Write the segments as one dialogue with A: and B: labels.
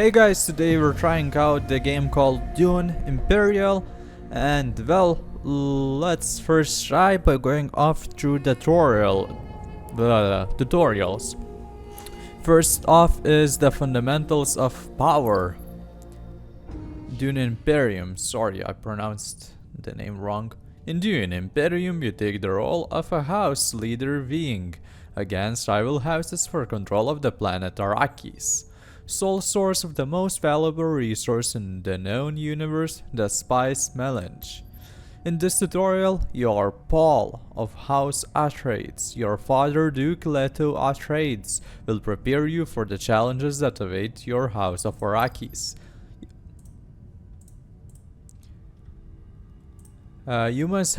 A: Hey guys, today we're trying out the game called Dune Imperial, and well, let's first try by going off through the tutorials. First off is the fundamentals of power. Dune Imperium, sorry I pronounced the name wrong. In Dune Imperium you take the role of a house leader vying against rival houses for control of the planet Arrakis, sole source of the most valuable resource in the known universe, the spice melange. In this tutorial, you are Paul of House Atreides. Your father, Duke Leto Atreides, will prepare you for the challenges that await your House of Arrakis. What's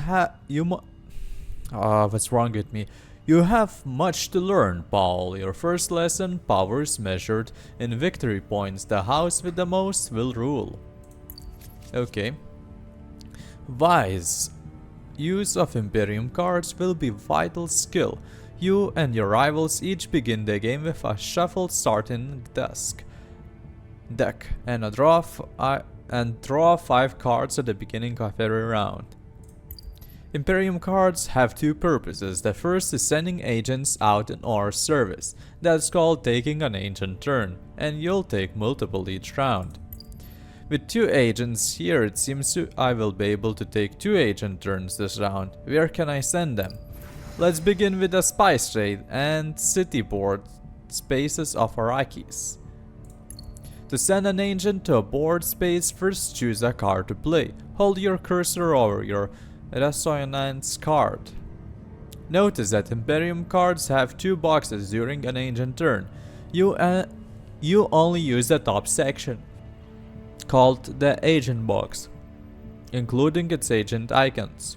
A: wrong with me? You have much to learn, Paul. Your first lesson, powers measured in victory points. The house with the most will rule. Okay. Wise. Use of Imperium cards will be vital skill. You and your rivals each begin the game with a shuffled starting deck and draw 5 cards at the beginning of every round. Imperium cards have two purposes. The first is sending agents out in our service. That's called taking an agent turn, and you'll take multiple each round. With 2 agents here, it seems I will be able to take 2 agent turns this round. Where can I send them? Let's begin with the spice trade and city board spaces of Arrakis. To send an agent to a board space, first choose a card to play. Hold your cursor over your resonance card. Notice that Imperium cards have 2 boxes during an agent turn. You only use the top section, called the agent box, including its agent icons.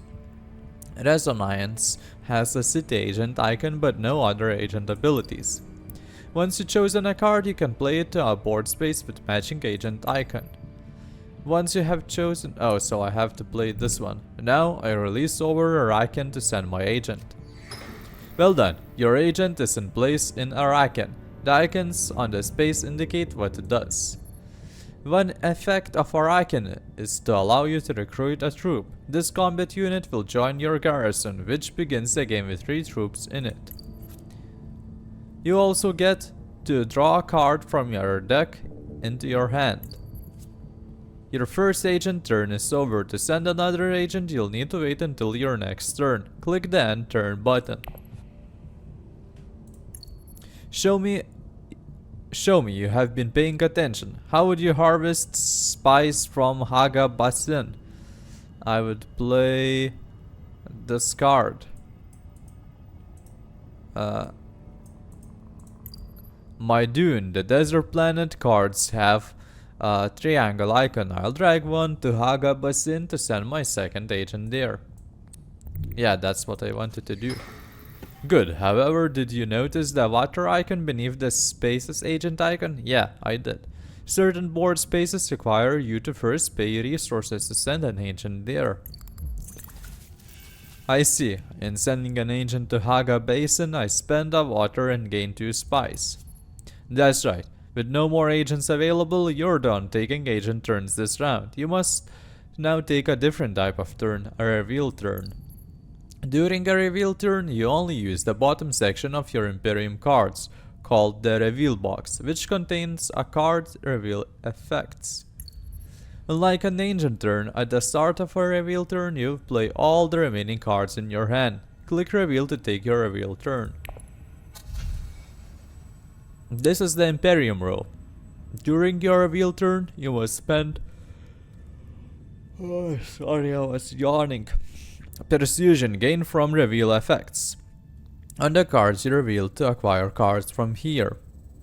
A: Resonance has a city agent icon but no other agent abilities. Once you've chosen a card, you can play it to a board space with matching agent icon. Once you have chosen... oh, so I have to play this one. Now I release over Arrakis to send my agent. Well done, your agent is in place in Arrakis. The icons on the space indicate what it does. One effect of Arrakis is to allow you to recruit a troop. This combat unit will join your garrison, which begins the game with 3 troops in it. You also get to draw a card from your deck into your hand. Your first agent turn is over. To send another agent, you'll need to wait until your next turn. Click the end turn button. Show me you have been paying attention. How would you harvest spies from Haga Basin? I would play this card. My Dune, the desert planet cards have a triangle icon. I'll drag one to Haga Basin to send my second agent there. Yeah, that's what I wanted to do. Good. However, did you notice the water icon beneath the spaces agent icon? Yeah, I did. Certain board spaces require you to first pay resources to send an agent there. I see. In sending an agent to Haga Basin, I spend a water and gain 2 spies. That's right. With no more agents available, you're done taking agent turns this round. You must now take a different type of turn, a reveal turn. During a reveal turn, you only use the bottom section of your Imperium cards, called the reveal box, which contains a card reveal effects. Unlike an agent turn, at the start of a reveal turn, you play all the remaining cards in your hand. Click reveal to take your reveal turn. This is the Imperium row. During your reveal turn, you must spend... oh, sorry, I was yawning. Persuasion gained from reveal effects on the cards you reveal to acquire cards from here,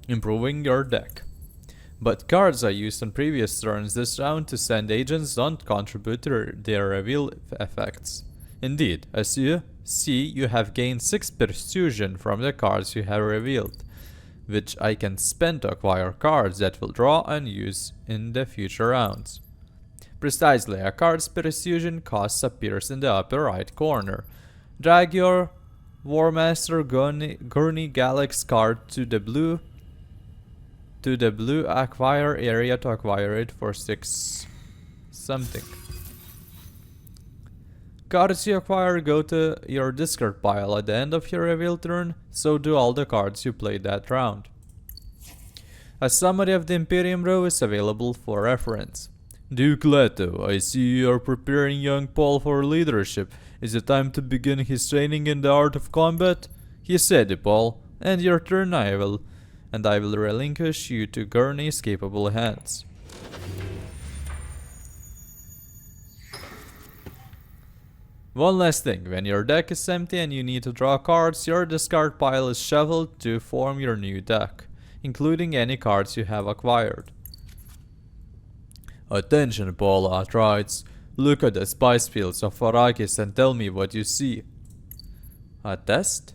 A: improving your deck. But cards I used on previous turns this round to send agents don't contribute to their reveal effects. Indeed, as you see, you have gained 6 persuasion from the cards you have revealed, which I can spend to acquire cards that will draw and use in the future rounds. Precisely, a card's persuasion cost appears in the upper right corner. Drag your War Master Gurney Galax card to the blue to the blue acquire area to acquire it for 6 something. Cards you acquire go to your discard pile at the end of your reveal turn, so do all the cards you played that round. A summary of the Imperium row is available for reference. Duke Leto, I see you are preparing young Paul for leadership. Is it time to begin his training in the art of combat? He said, Paul, and your turn I will relinquish you to Gurney's capable hands. One last thing, when your deck is empty and you need to draw cards, your discard pile is shuffled to form your new deck, including any cards you have acquired. Attention, Paul Atreides. Look at the spice fields of Arrakis and tell me what you see. A test?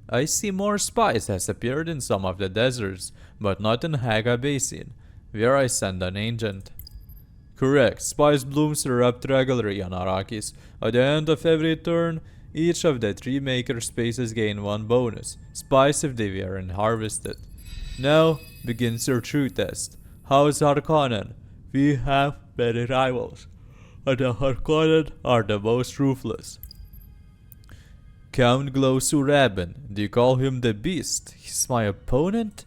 A: I see more spice has appeared in some of the deserts, but not in Haga Basin, where I send an agent. Correct, spice blooms erupt regularly on Arrakis. At the end of every turn, each of the 3 maker spaces gain 1 bonus, spice if they weren't harvested. Now begins your true test. House Harkonnen. We have many rivals, and the Harkonnen are the most ruthless. Count Glosuraben, do you call him the Beast? He's my opponent?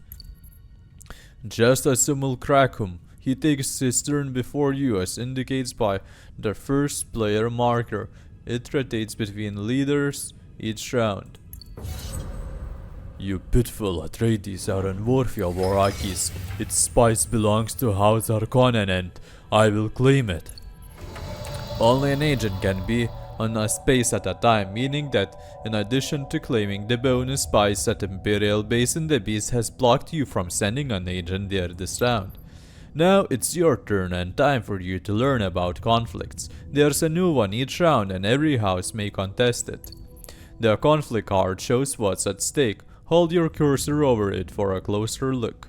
A: Just a simulacrum. He takes his turn before you, as indicates by the first player marker. It rotates between leaders each round. You pitiful Atreides are unworthy of Arrakis. Its spice belongs to House Harkonnen and I will claim it. Only an agent can be on a space at a time, meaning that in addition to claiming the bonus spice at Imperial Basin, the Beast has blocked you from sending an agent there this round. Now it's your turn and time for you to learn about conflicts. There's a new one each round and every house may contest it. The conflict card shows what's at stake. Hold your cursor over it for a closer look.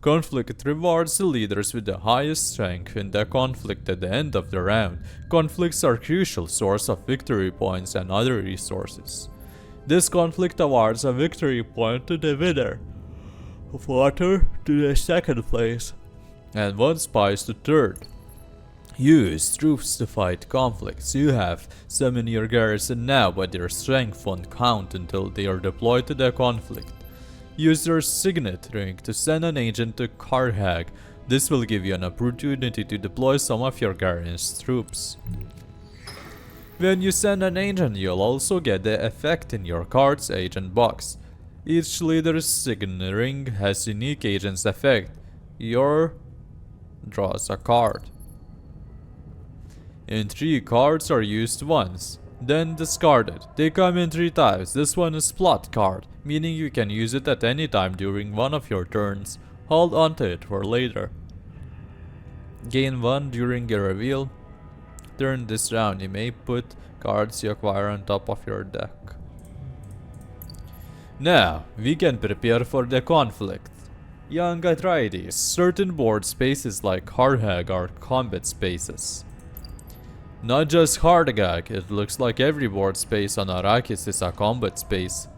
A: Conflict rewards the leaders with the highest strength in the conflict at the end of the round. Conflicts are a crucial source of victory points and other resources. This conflict awards a victory point to the winner, of water to the 2nd place, and 1 spice to 3rd. Use troops to fight conflicts. You have some in your garrison now, but their strength won't count until they are deployed to the conflict. Use your signet ring to send an agent to Karhag. This will give you an opportunity to deploy some of your garrison's troops. When you send an agent, you'll also get the effect in your card's agent box. Each leader's signet ring has unique agent's effect. Your draws a card. Intrigue cards are used once, then discarded. They come in 3 types. This one is plot card, meaning you can use it at any time during one of your turns. Hold onto it for later. Gain 1 during a reveal. Turn this round, you may put cards you acquire on top of your deck. Now, we can prepare for the conflict. Young Atreides, certain board spaces like Karhag are combat spaces. Not just Karhag, it looks like every board space on Arrakis is a combat space.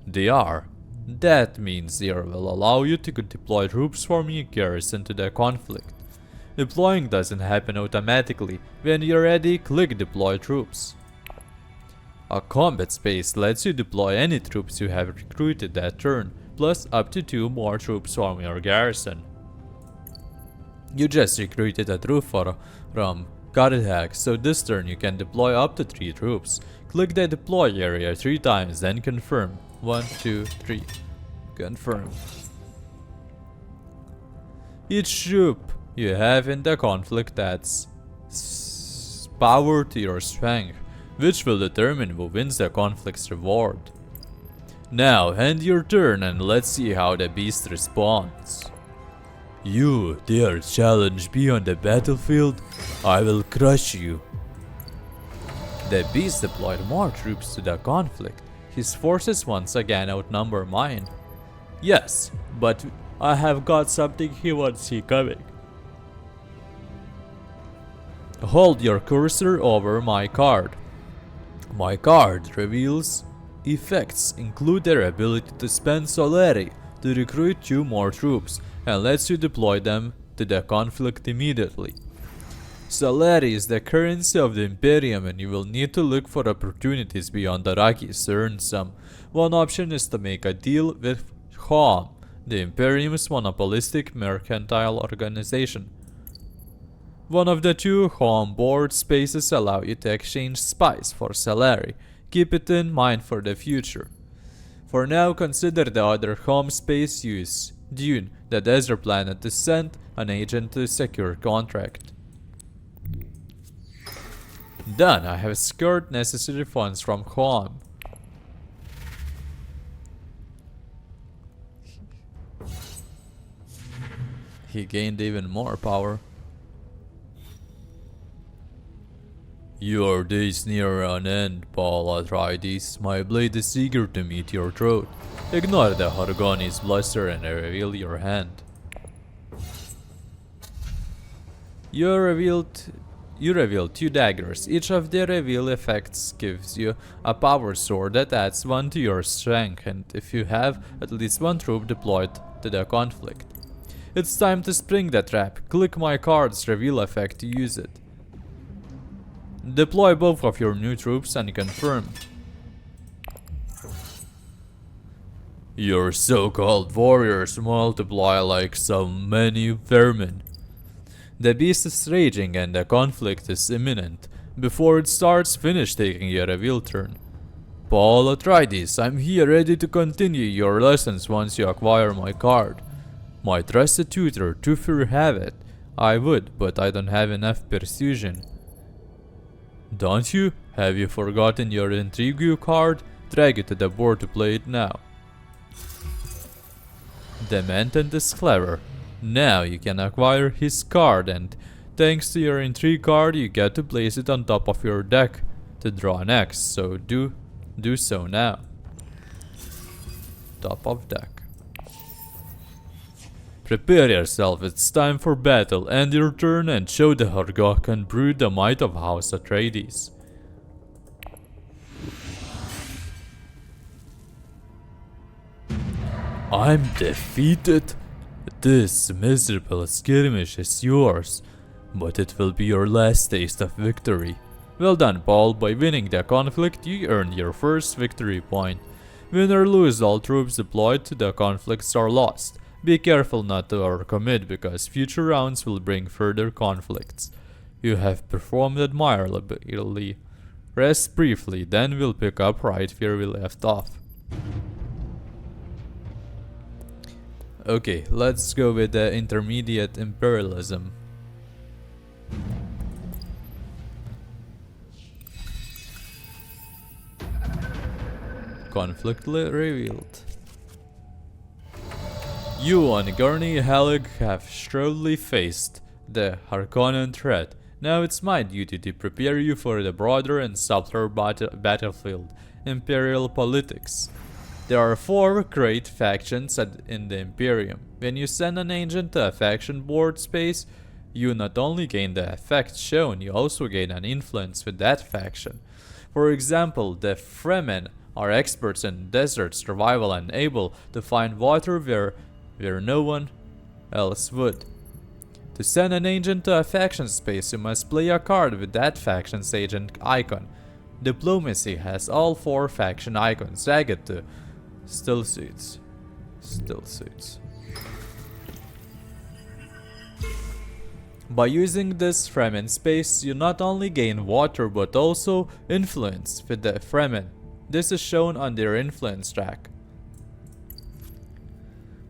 A: They are. That means they will allow you to deploy troops from your garrison to the conflict. Deploying doesn't happen automatically. When you're ready, click Deploy Troops. A combat space lets you deploy any troops you have recruited that turn, plus up to 2 more troops from your garrison. You just recruited a troop from Karhag, so this turn you can deploy up to 3 troops. Click the deploy area 3 times, then confirm. 1, 2, 3. Confirm. Each troop you have in the conflict adds power to your strength, which will determine who wins the conflict's reward. Now end your turn and let's see how the beast responds. You dare challenge me on the battlefield? I will crush you. The beast deployed more troops to the conflict. His forces once again outnumber mine. Yes, but I have got something he won't see coming. Hold your cursor over my card. My card reveals effects include their ability to spend Soleri to recruit 2 more troops and lets you deploy them to the conflict immediately. Salary is the currency of the Imperium, and you will need to look for opportunities beyond Arrakis to earn some. One option is to make a deal with Hom, the Imperium's monopolistic mercantile organization. One of the 2 home board spaces allow you to exchange spies for salary. Keep it in mind for the future. For now, consider the other home space use Dune, the desert planet, to send an agent to secure contract. Done. I have secured necessary funds from home. He gained even more power. Your days near an end, Paul Atreides. My blade is eager to meet your throat. Ignore the Hargoni's bluster and reveal your hand. You reveal 2 daggers. Each of the reveal effects gives you a power sword that adds 1 to your strength, and if you have at least 1 troop deployed to the conflict. It's time to spring the trap. Click my card's reveal effect to use it. Deploy both of your new troops and confirm. Your so-called warriors multiply like so many vermin. The beast is raging and the conflict is imminent. Before it starts, finish taking your reveal turn. Paul Atreides, I'm here ready to continue your lessons once you acquire my card. My trusted tutor, Tufir, have it. I would, but I don't have enough persuasion. Don't you? Have you forgotten your intrigue card? Drag it to the board to play it now. The Mentant is clever. Now you can acquire his card, and thanks to your intrigue card you get to place it on top of your deck to draw next, so do so now. Top of deck. Prepare yourself, it's time for battle. End your turn and show the Hargok brood the might of House Atreides. I'm defeated. This miserable skirmish is yours, but it will be your last taste of victory. Well done, Paul. By winning the conflict, you earned your first victory point. Win or lose, all troops deployed to the conflicts are lost. Be careful not to overcommit, because future rounds will bring further conflicts. You have performed admirably. Rest briefly, then we'll pick up right where we left off. Okay, let's go with the intermediate imperialism. Conflict revealed. You and Gurney Halig have shrewdly faced the Harkonnen threat. Now it's my duty to prepare you for the broader and subtler battlefield, Imperial politics. There are 4 great factions in the Imperium. When you send an agent to a faction board space, you not only gain the effect shown, you also gain an influence with that faction. For example, the Fremen are experts in desert survival and able to find water where no one else would. To send an agent to a faction space, you must play a card with that faction's agent icon. Diplomacy has all 4 faction icons. Drag it to Still suits. By using this Fremen space, you not only gain water but also influence with the Fremen. This is shown on their influence track.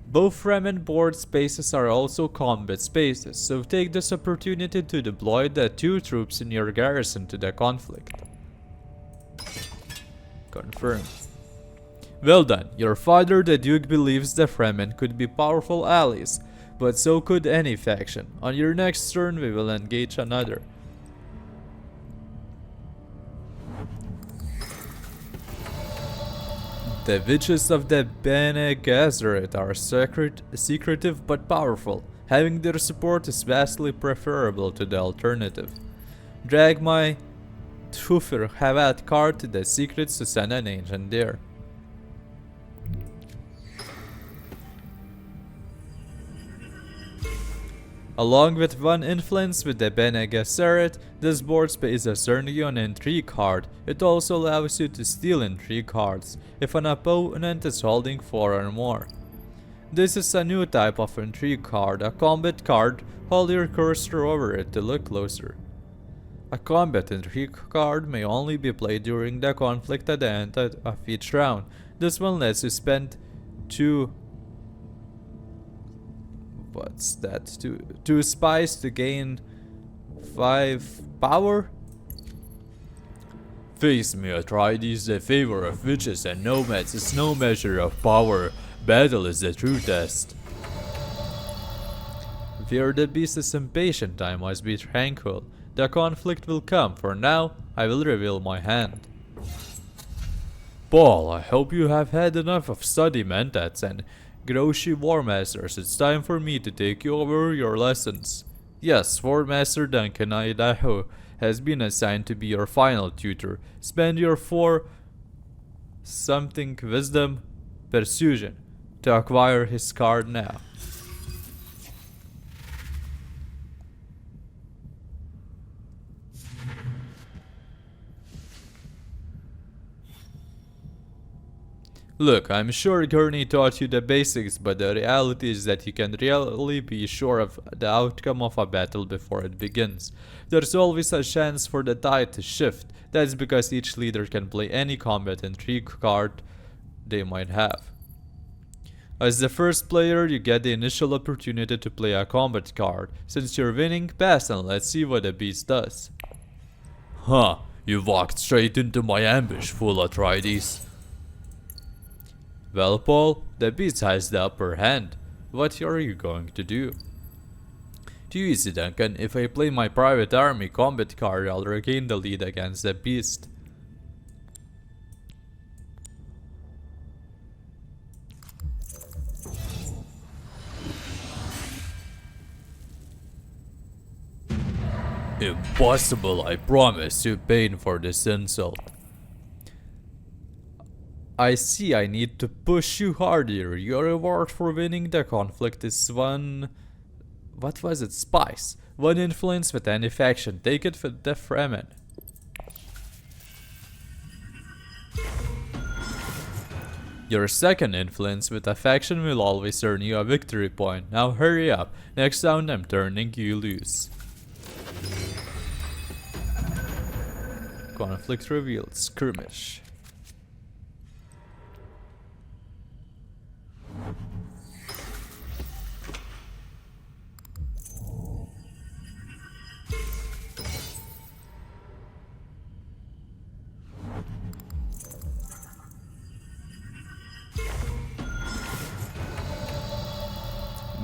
A: Both Fremen board spaces are also combat spaces, so take this opportunity to deploy the 2 troops in your garrison to the conflict. Confirm. Well done. Your father, the Duke, believes the Fremen could be powerful allies, but so could any faction. On your next turn, we will engage another. The witches of the Bene Gesserit are secretive but powerful. Having their support is vastly preferable to the alternative. Drag my Tufir Havat card to the secrets to send an agent there. Along with one influence with the Bene Gesserit, this board space turns you an intrigue card. It also allows you to steal intrigue cards if an opponent is holding 4 or more. This is a new type of intrigue card, a combat card. Hold your cursor over it to look closer. A combat intrigue card may only be played during the conflict at the end of each round. This one lets you spend 2 spies to gain 5 power? Face me, Atreides, the favor of witches and nomads is no measure of power. Battle is the true test. Fear the beast is impatient, I must be tranquil. The conflict will come. For now, I will reveal my hand. Paul, I hope you have had enough of study mentats and Groshi Warmasters. It's time for me to take you over your lessons. Yes, Swordmaster Duncan Idaho has been assigned to be your final tutor. Spend your 4 something wisdom persuasion to acquire his card now. Look, I'm sure Gurney taught you the basics, but the reality is that you can really be sure of the outcome of a battle before it begins. There's always a chance for the tide to shift. That's because each leader can play any combat intrigue card they might have. As the first player, you get the initial opportunity to play a combat card. Since you're winning, pass and let's see what the beast does. Huh, you walked straight into my ambush, fool Atreides. Well, Paul, the beast has the upper hand. What are you going to do? Too easy, Duncan. If I play my private army combat card, I'll regain the lead against the beast. Impossible, I promise you pain for this insult. I see I need to push you harder. Your reward for winning the conflict is 1... what was it? Spies. 1 influence with any faction. Take it with the Fremen. Your second influence with a faction will always earn you a victory point. Now hurry up. Next round I'm turning you loose. Conflict revealed. Skirmish.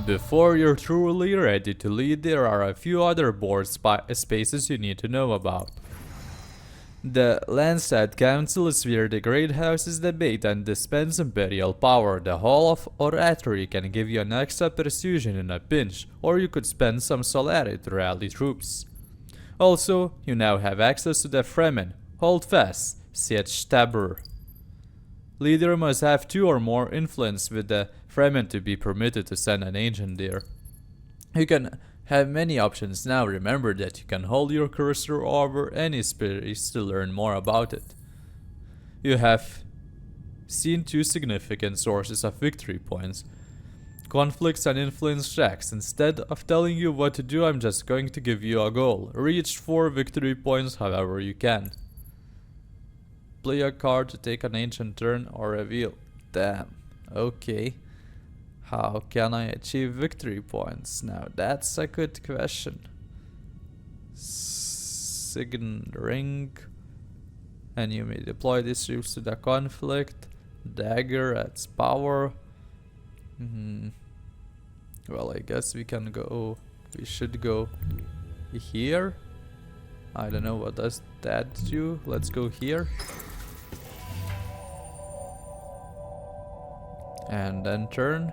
A: Before you're truly ready to lead, there are a few other board spaces you need to know about. The Landsraad Council is where the great houses debate and dispense imperial power. The Hall of Oratory can give you an extra persuasion in a pinch, or you could spend some solari to rally troops. Also, you now have access to the Fremen. Hold fast, Siege Tabur. Leader must have 2 or more influence with the Fremen to be permitted to send an agent there. You can have many options now. Remember that you can hold your cursor over any space to learn more about it. You have seen 2 significant sources of victory points. Conflicts and influence checks. Instead of telling you what to do, I'm just going to give you a goal. Reach 4 victory points however you can. Play a card to take an ancient turn or reveal. Damn. Okay. How can I achieve victory points? Now that's a good question. Sign ring. And you may deploy these troops to the conflict. Dagger adds power. Well, I guess we can go. We should go here. I don't know what does that do. Let's go here. And then turn.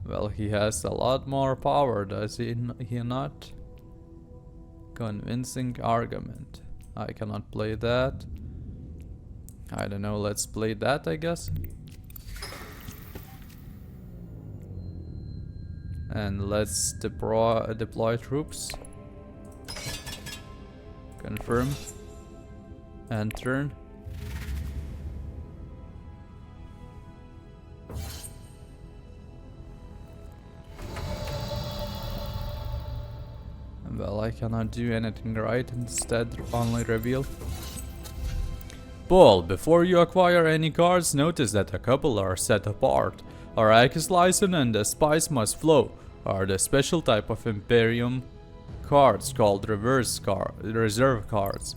A: Well, he has a lot more power, does he not? Convincing argument. I cannot play that. I don't know, let's play that, I guess. And let's deploy troops. Confirm. And turn. Well, I cannot do anything right, instead only reveal. Paul, before you acquire any cards, notice that a couple are set apart. Arrakis license and the spies must flow are the special type of Imperium cards called reserve cards.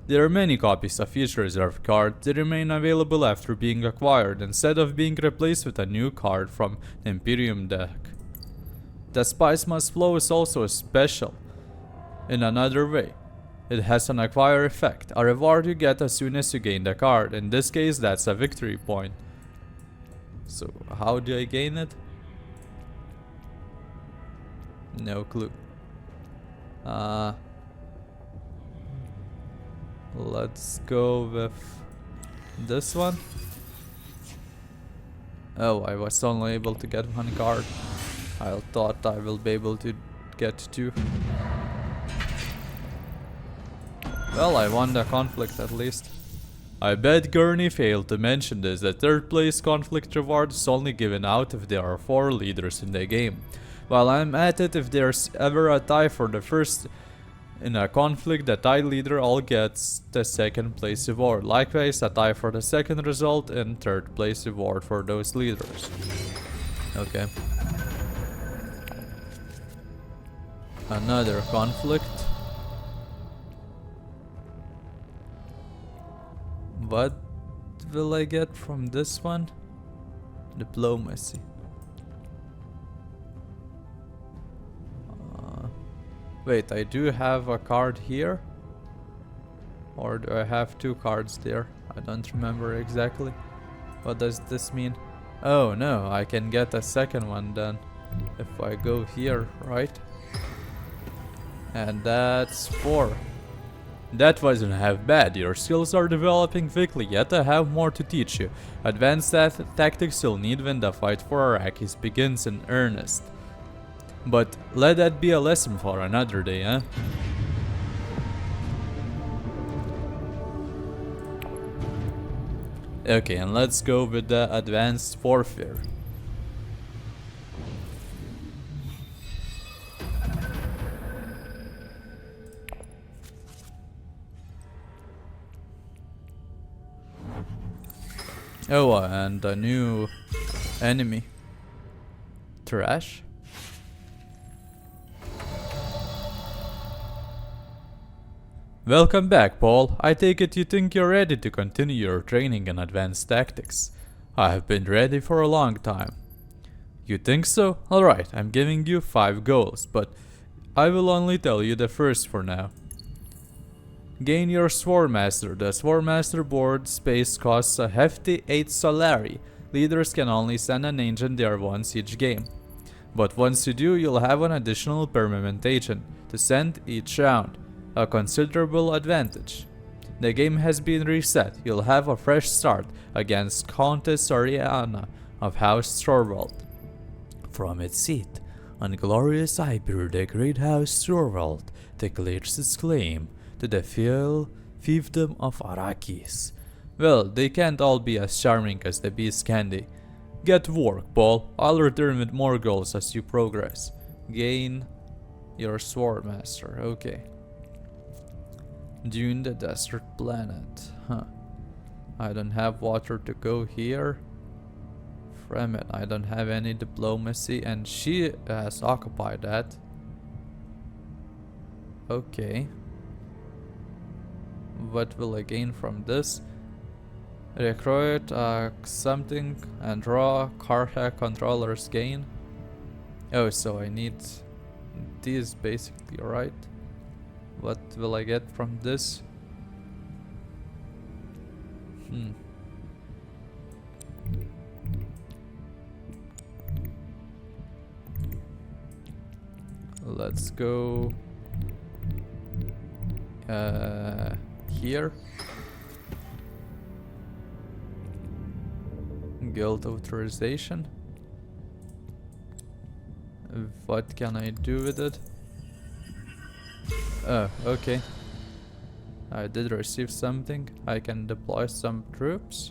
A: There are many copies of each reserve card. They remain available after being acquired instead of being replaced with a new card from the Imperium deck. The spies must flow is also special in another way. It has an acquire effect, a reward you get as soon as you gain the card. In this case, that's a victory point. So, how do I gain it? No clue. Let's go with this one. Oh, I was only able to get one card. I thought I will be able to get two. Well, I won the conflict at least. I bet Gurney failed to mention this, that third place conflict reward is only given out if there are 4 leaders in the game. While I'm at it, if there's ever a tie for the first in a conflict, the tie leader all gets the second place reward. Likewise, a tie for the second result and third place reward for those leaders. Okay. Another conflict. What will I get from this one? Diplomacy. Wait, I do have a card here? Or do I have 2 cards there? I don't remember exactly. What does this mean? Oh no, I can get a second one then. If I go here, right? And that's 4. That wasn't half bad. Your skills are developing quickly, yet I have more to teach you. Advanced tactics you'll need when the fight for Arrakis begins in earnest. But let that be a lesson for another day, huh? Okay, and let's go with the advanced warfare. Oh, and a new enemy. Trash? Welcome back, Paul. I take it you think you're ready to continue your training in advanced tactics. I have been ready for a long time. You think so? Alright, I'm giving you 5 goals, but I will only tell you the first for now. Gain your Swordmaster. The Swordmaster board space costs a hefty 8 solari. Leaders can only send an agent there once each game. But once you do, you'll have an additional permanent agent to send each round. A considerable advantage. The game has been reset. You'll have a fresh start against Countess Oriana of House Thorvald. From its seat on glorious Ibir, the great House Thorvald declares its claim to the fiefdom of Arrakis. Well, they can't all be as charming as the Beast Candy. Get to work, Paul. I'll return with more goals as you progress. Gain your Swordmaster. Okay. Dune the desert planet. Huh. I don't have water to go here. Fremen. I don't have any diplomacy, and she has occupied that. Okay. What will I gain from this? Recruit something and draw Karha controllers gain. Oh, so I need these basically, right? What will I get from this? Let's go here. Guild authorization. What can I do with it? Oh, okay. I did receive something. I can deploy some troops.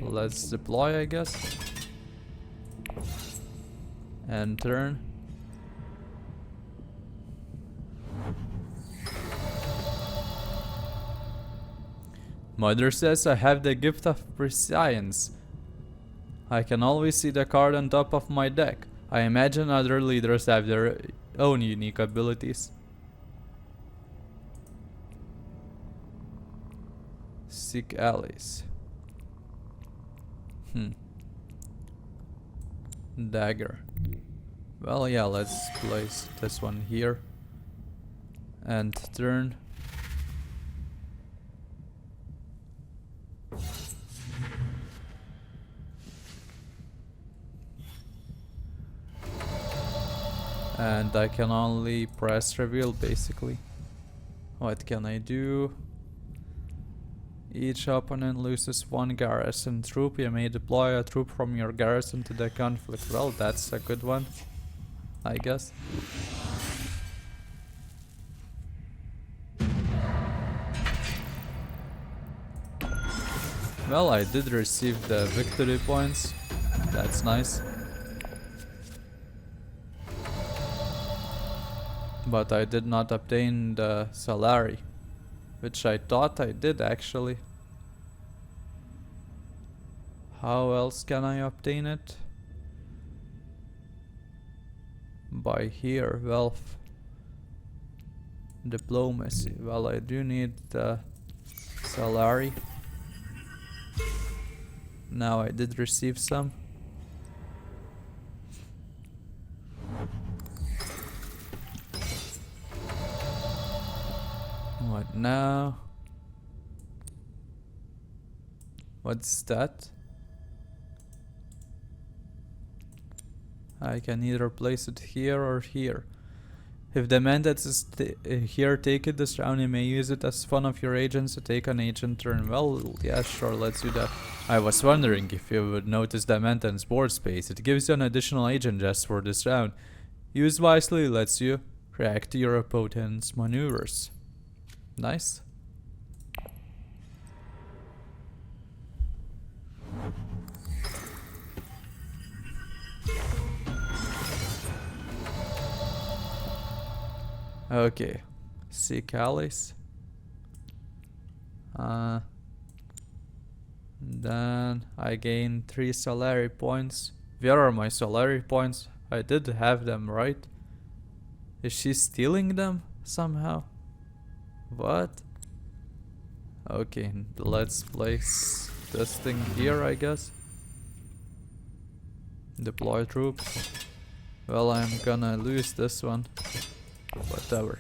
A: Let's deploy, I guess. And turn. Mother says I have the gift of prescience. I can always see the card on top of my deck. I imagine other leaders have their own unique abilities. Seek allies. Dagger. Well, yeah, let's place this one here. And turn. And I can only press reveal basically. What can I do? Each opponent loses one garrison troop. You may deploy a troop from your garrison to the conflict. Well, that's a good one, I guess. Well, I did receive the victory points. That's nice. But I did not obtain the salary, which I thought I did actually. How else can I obtain it? By here, wealth, diplomacy. Well, I do need the salary. Now I did receive some. What now? What's that? I can either place it here or here. If the man that is here take it this round, you may use it as one of your agents to take an agent turn. Well, yeah, sure, let's do that. I was wondering if you would notice the Mantan's board space. It gives you an additional agent just for this round. Use wisely lets you react to your opponent's maneuvers. Nice. Okay, seek allies. Then I gain 3 salary points. Where are my salary points? I did have them, right? Is she stealing them somehow? What? Okay, let's place this thing here, I guess. Deploy troops. Well, I'm gonna lose this one. Whatever.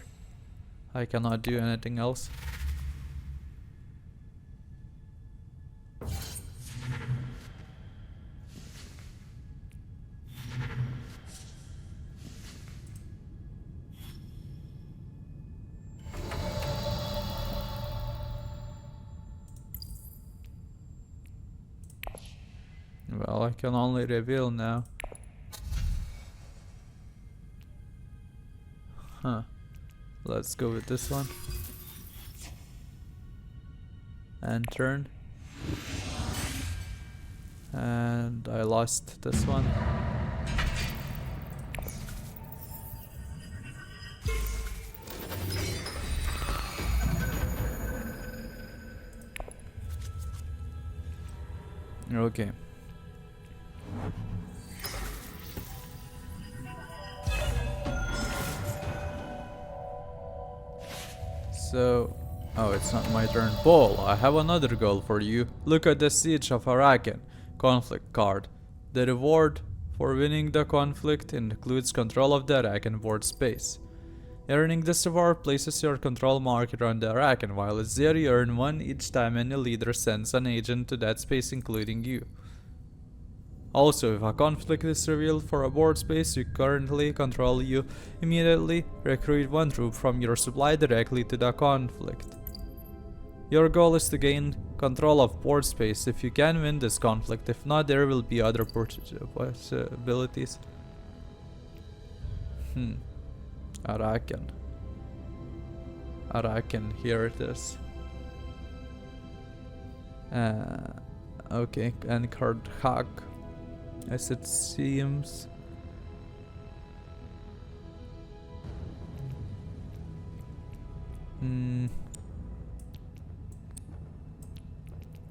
A: I cannot do anything else. Well, I can only reveal now. Huh. Let's go with this one. And turn. And I lost this one. Okay. So, oh, it's not my turn. Paul, I have another goal for you. Look at the Siege of Arrakis conflict card. The reward for winning the conflict includes control of the Arrakis board space. Earning this reward places your control marker on the Arrakis. While it's there, you earn 1 each time any leader sends an agent to that space, including you. Also, if a conflict is revealed for a board space you currently control, you immediately recruit 1 troop from your supply directly to the conflict. Your goal is to gain control of board space. If you can win this conflict, if not, there will be other possibilities. Arakan. Arakan, here it is. Okay, and card hack, as it seems.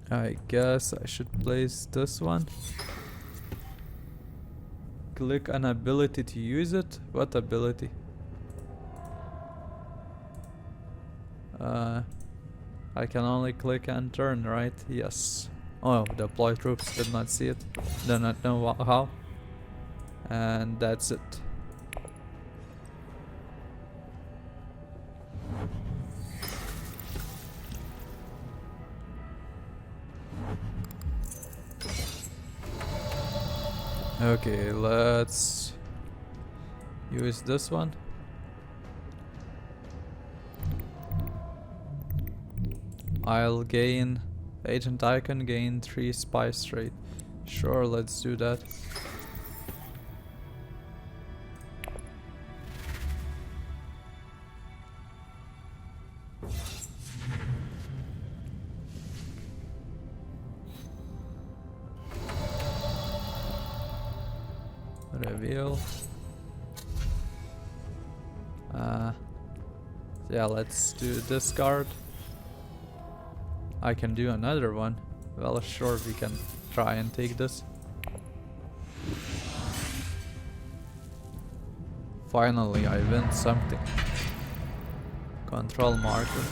A: I guess I should place this one. Click an ability to use it. What ability? I can only click and turn, right? Yes. Oh, deploy troops. Did not see it. Do not know how. And that's it. Okay, let's use this one. I'll gain agent icon, gain 3 spies trait. Sure, let's do that. Reveal. Yeah, let's do this card. I can do another one. Well, sure, we can try and take this. Finally, I win something. Control marker.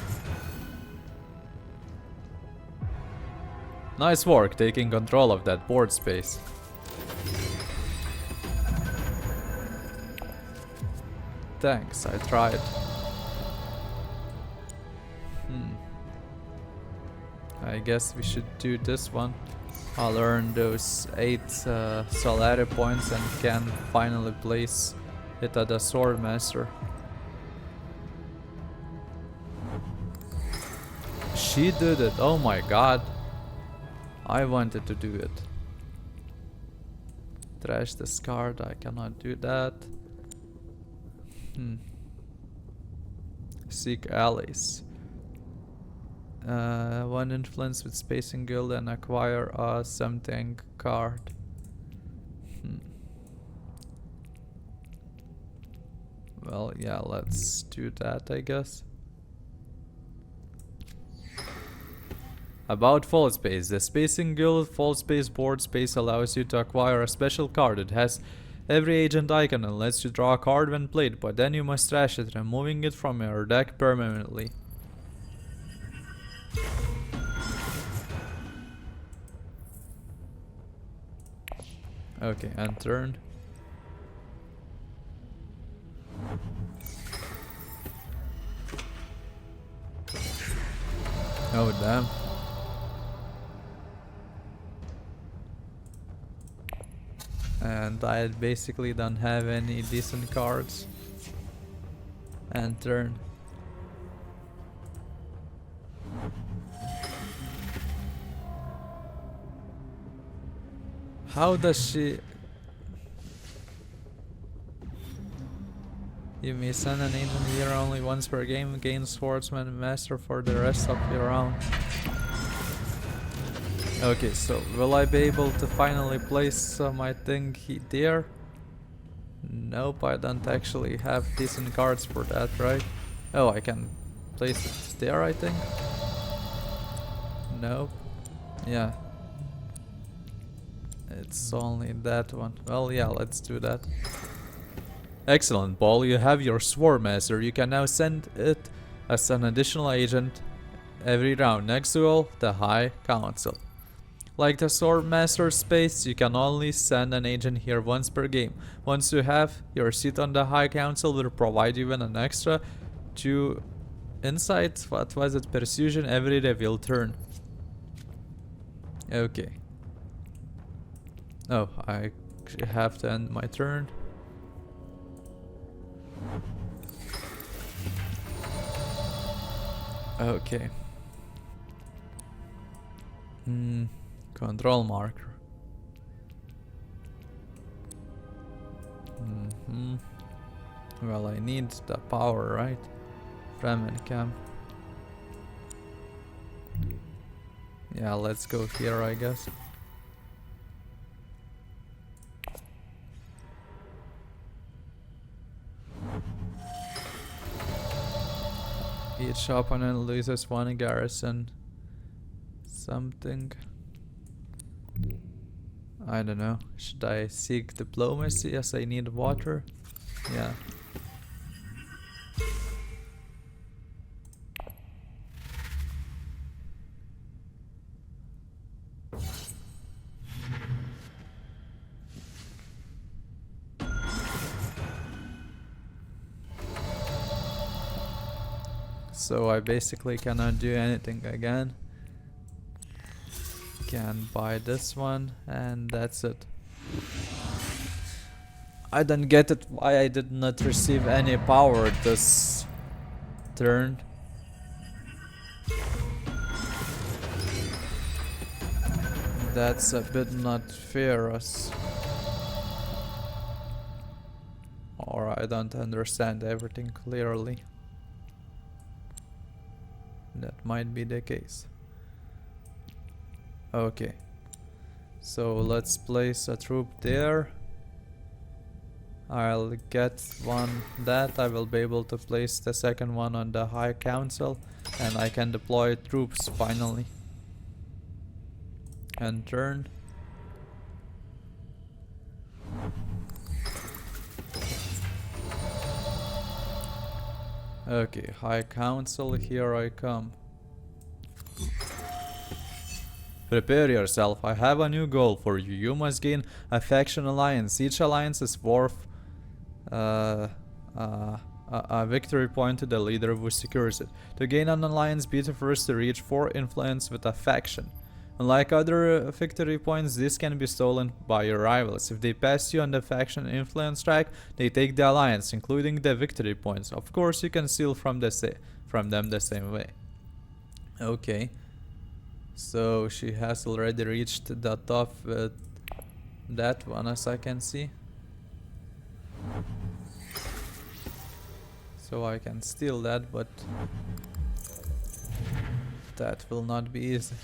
A: Nice work taking control of that board space. Thanks, I tried. I guess we should do this one. I'll earn those 8 salary points and can finally place it at the sword master. She did it, oh my god. I wanted to do it. Trash this card, I cannot do that. Seek allies. One influence with Spacing Guild and acquire a something card. Well, yeah, let's do that, I guess. About Fall Space. The Spacing Guild Fall Space board space allows you to acquire a special card. It has every agent icon and lets you draw a card when played, but then you must trash it, removing it from your deck permanently. Okay, and turn. Oh damn. And I basically don't have any decent cards. And turn. How does she... You may send an agent here only once per game, gain swordsman master for the rest of your round. Okay, so will I be able to finally place my thing there? Nope, I don't actually have decent cards for that, right? Oh, I can place it there, I think? Nope. Yeah. It's only that one. Well, yeah, let's do that. Excellent, Paul. You have your Sword Master. You can now send it as an additional agent every round. Next to all, the High Council. Like the Sword Master space, you can only send an agent here once per game. Once you have your seat on the High Council, will provide you with an extra 2 insight. What was it? Persuasion every reveal turn. Okay. Oh, I have to end my turn. Okay. Control marker. Well, I need the power, right? Fremen camp. Yeah, let's go here, I guess. Each opponent loses one garrison. Something. I don't know. Should I seek diplomacy? Yes, I need water. Yeah. So I basically cannot do anything again. Can buy this one and that's it. I don't get it why I did not receive any power this turn. That's a bit not fair us. Or I don't understand everything clearly. That might be the case. Okay. So let's place a troop there. I'll get one that. I will be able to place the second one on the High Council. And I can deploy troops finally. And turn. Okay, High Council, here I come. Prepare yourself, I have a new goal for you. You must gain a faction alliance. Each alliance is worth a victory point to the leader who secures it. To gain an alliance, be the first to reach 4 influence with a faction. Unlike other victory points, these can be stolen by your rivals. If they pass you on the faction influence track, they take the alliance, including the victory points. Of course, you can steal from them the same way. Okay. So she has already reached the top with that one, as I can see. So I can steal that, but that will not be easy.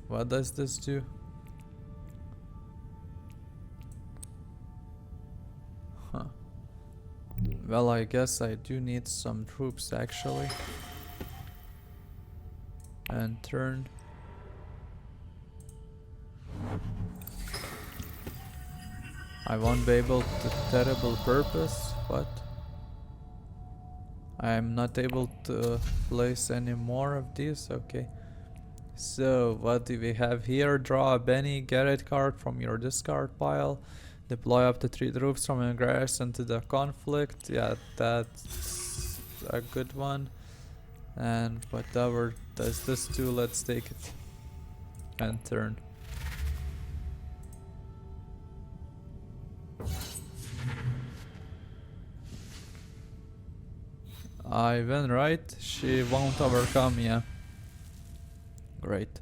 A: What does this do? Well, I guess I do need some troops actually. And turn. I won't be able to terrible purpose, but I'm not able to place any more of these. Okay. So what do we have here? Draw a Bene Gesserit card from your discard pile. Deploy up to 3 troops from your garrison to the conflict. Yeah, that's a good one. And whatever does this do, let's take it. And turn. I win, right? She won't overcome, yeah. Great.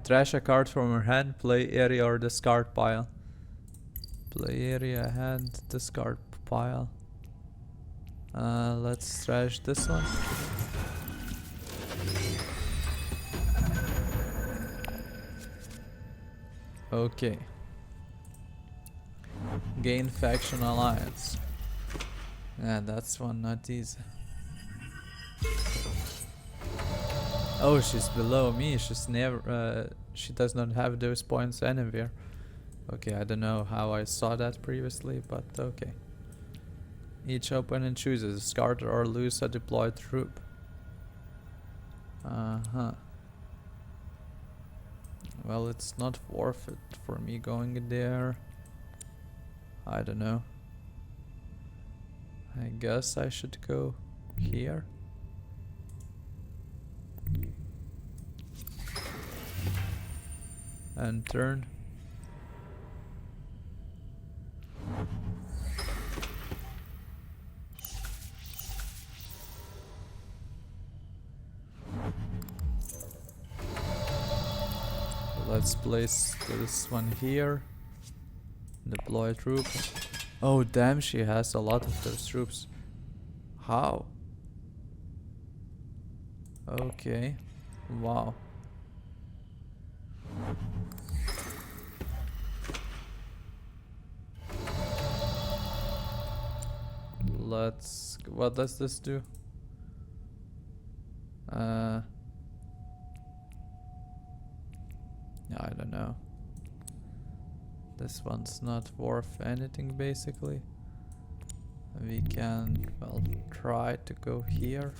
A: Trash a card from her hand, play area or discard pile. Play area, hand, discard pile. Let's trash this one. Okay. Gain faction alliance. Yeah, that's one not easy. Oh, she's below me. She's never. She does not have those points anywhere. Okay, I don't know how I saw that previously, but okay. Each opponent chooses discard or lose a deployed troop. Well, it's not worth it for me going there. I don't know. I guess I should go here. And turn. let's place this one here. Deploy troops. Oh damn, she has a lot of those troops. How? Okay. Wow. What does this do? I don't know. This one's not worth anything basically. We can, well, try to go here.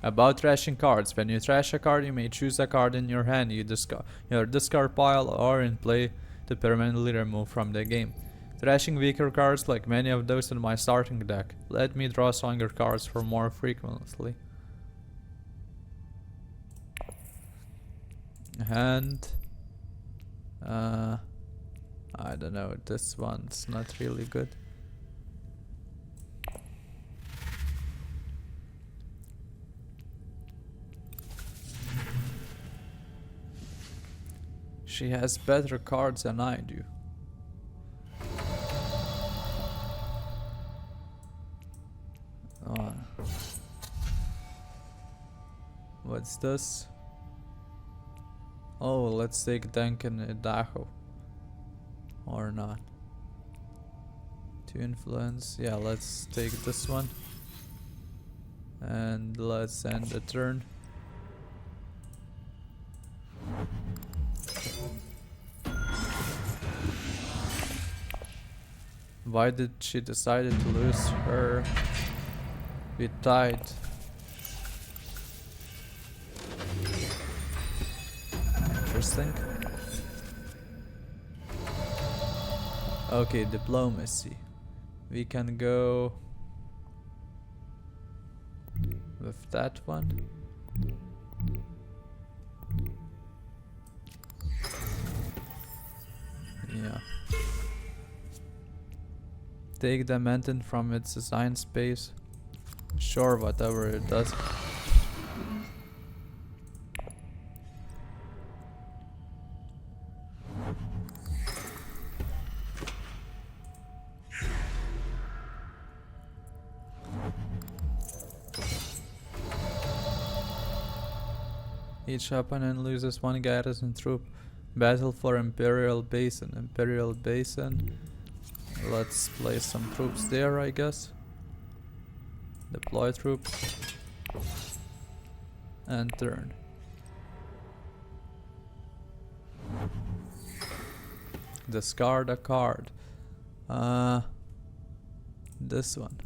A: About trashing cards. When you trash a card, you may choose a card in your hand, your discard pile, or in play to permanently remove from the game. Trashing weaker cards like many of those in my starting deck. Let me draw stronger cards for more frequently. And I don't know, this one's not really good. She has better cards than I do. What's this? Oh, let's take Duncan Idaho. Or not. To influence. Yeah, let's take this one. And let's end the turn. Why did she decide to lose her? We tied. Interesting. Okay, diplomacy. We can go with that one. Yeah. Take the mountain from its assigned space. Sure, whatever it does. Each opponent loses one garrison troop. Battle for Imperial Basin. Imperial Basin. Let's place some troops there, I guess. Deploy troops. And turn. Discard a card. This one.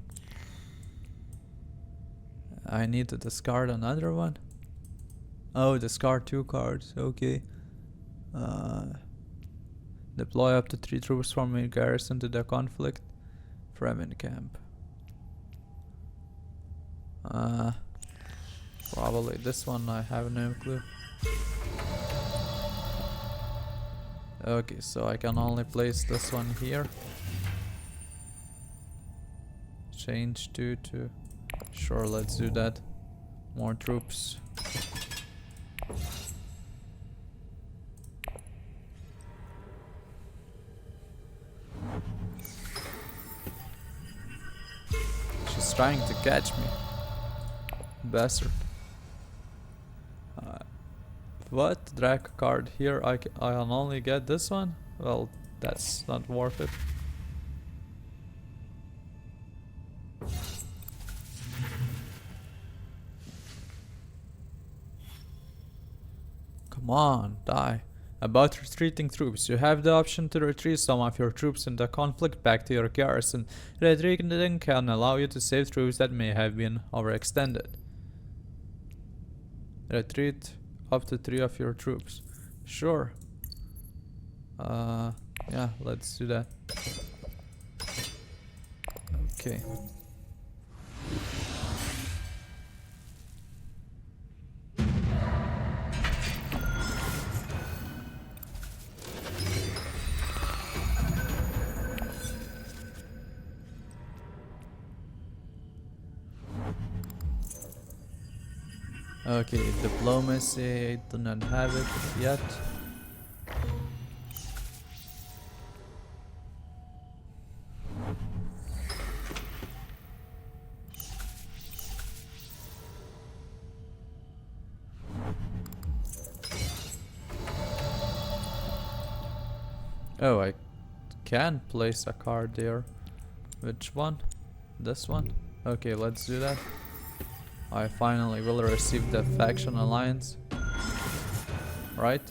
A: I need to discard another one. Oh, discard 2 cards. Okay. Deploy up to 3 troops from a garrison to the conflict. Fremen camp. Probably this one, I have no clue. Okay, so I can only place this one here. Change 2 to... Sure, let's do that. More troops. She's trying to catch me. Bastard. What? Drag a card here. I can only get this one? Well, that's not worth it. Come on, die. About retreating troops. You have the option to retreat some of your troops in the conflict back to your garrison. Retreating can allow you to save troops that may have been overextended. Retreat up to 3 of your troops. Sure. Yeah, let's do that. Okay. Okay, diplomacy, I do not have it yet. Oh, I can place a card there. Which one? This one? Okay, let's do that. I finally will receive the faction alliance. Right?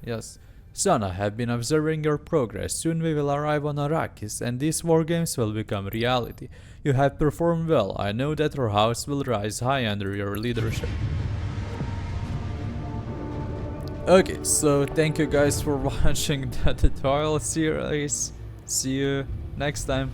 A: Yes. Son, I have been observing your progress. Soon we will arrive on Arrakis, and these war games will become reality. You have performed well. I know that our house will rise high under your leadership. Okay, so thank you guys for watching the tutorial series. See you next time.